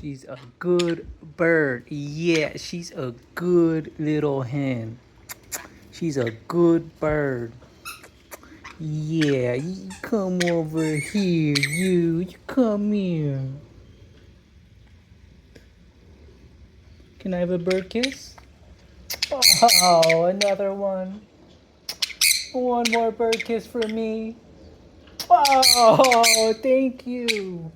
She's a good bird. Yeah, she's a good little hen. She's a good bird. Yeah, you come over here, you come here. Can I have a bird kiss? Oh, another one. One more bird kiss for me. Oh, thank you.